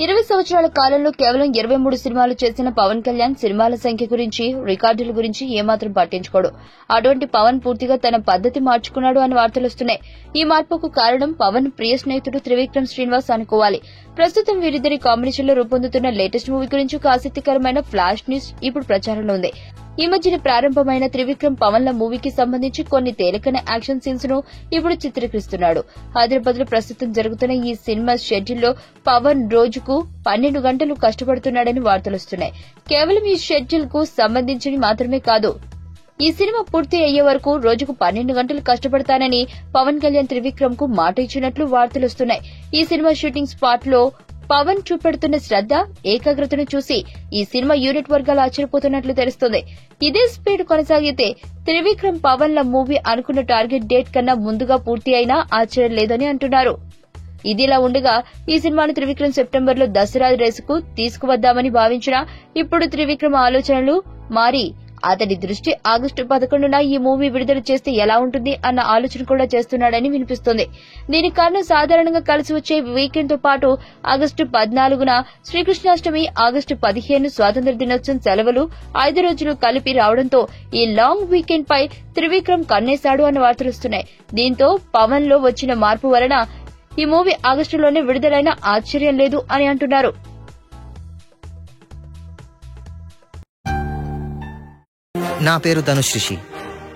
20 సంవత్సరాల కాలంలో కేవలం 23 సినిమాలు చేసిన పవన్ కళ్యాణ్ సినిమాల సంఖ్య గురించి, రికార్డుల గురించి ఏమాత్రం పట్టించుకోడు. అటువంటి పవన్ పూర్తిగా తన పద్దతి మార్చుకున్నాడు అని వార్తలొస్తున్నాయి. ఈ మార్పుకు కారణం పవన్ ప్రియ స్నేహితుడు త్రివిక్రమ్ శ్రీనివాస్ అనుకోవాలి. ప్రస్తుతం వీరిద్దరి కాంబినేషన్ లో రూపొందుతున్న లేటెస్ట్ మూవీ గురించి ఒక ఆసక్తికరమైన ఫ్లాష్ న్యూస్ ఇప్పుడు ప్రచారంలో ఉంది. ఈ మధ్యన ప్రారంభమైన త్రివిక్రమ్ పవన్ల మూవీకి సంబంధించి కొన్ని తేలికైన యాక్షన్ సీన్స్ ను ఇప్పుడు చిత్రీకరిస్తున్నాడు. హైదరాబాద్ లో ప్రస్తుతం జరుగుతున్న ఈ సినిమా షెడ్యూల్లో పవన్ రోజుకు 12 గంటలు కష్టపడుతున్నాడని వార్తలొస్తున్నాయి. కేవలం ఈ షెడ్యూల్ కు సంబంధించి మాత్రమే కాదు, ఈ సినిమా పూర్తి అయ్యే వరకు రోజుకు 12 గంటలు కష్టపడతానని పవన్ కళ్యాణ్ త్రివిక్రమ్ కు మాట ఇచ్చినట్లు వార్తలొస్తున్నాయి. ఈ సినిమా షూటింగ్ స్పాట్ లో పవన్ చూపెడుతున్న శ్రద్ధ, ఏకాగ్రతను చూసి ఈ సినిమా యూనిట్ వర్గాలు ఆశ్చర్యపోతున్నట్లు తెలుస్తోంది. ఇదే స్పీడ్ కొనసాగితే త్రివిక్రమ్ పవన్ల మూవీ అనుకున్న టార్గెట్ డేట్ కన్నా ముందుగా పూర్తి అయినా ఆశ్చర్యం లేదని అంటున్నారు. ఇదిలా ఉండగా ఈ సినిమాను త్రివిక్రమ్ సెప్టెంబర్లో దసరా రేసుకు తీసుకువద్దామని భావించినా ఇప్పుడు త్రివిక్రమ్ ఆలోచనలు మారి అతడి దృష్టి ఆగస్టు 11న ఈ మూవీ విడుదల చేస్తే ఎలా ఉంటుంది అన్న ఆలోచన కూడా చేస్తున్నాడని వినిపిస్తోంది. దీనికి కారణం సాధారణంగా కలిసి వచ్చే వీకెండ్ తో పాటు ఆగస్టు 14న శ్రీకృష్ణాష్టమి, ఆగస్టు 15 స్వాతంత్ర్య దినోత్సవం సెలవులు 5 రోజులు కలిపి రావడంతో ఈ లాంగ్ వీకెండ్ పై త్రివిక్రమ్ కన్నేశాడు అన్న వార్తలొస్తున్నాయి. దీంతో పవన్ లో వచ్చిన మార్పు వలన ఈ మూవీ ఆగస్టులోనే విడుదలైన ఆశ్చర్యం లేదు అని అంటున్నారు. నా పేరు ధనుష్ రిషి.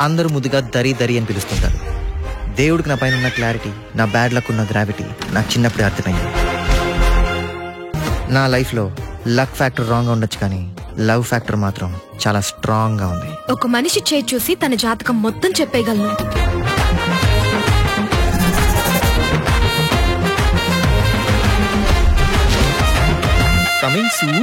అందరూ ముద్దుగా దరి దరి అని పిలుస్తుంటారు. దేవుడికి నా పైన ఉన్న క్లారిటీ, నా బ్యాడ్ లక్ ఉన్న గ్రావిటీ నాకు చిన్నప్పుడే అర్థమైంది. నా లైఫ్లో లక్ ఫ్యాక్టర్ రాంగ్ గా ఉండొచ్చు, కానీ లవ్ ఫ్యాక్టర్ మాత్రం చాలా స్ట్రాంగ్ గా ఉంది. ఒక మనిషి చేయి చూసి తన జాతకం మొత్తం చెప్పేయగలను. Coming soon.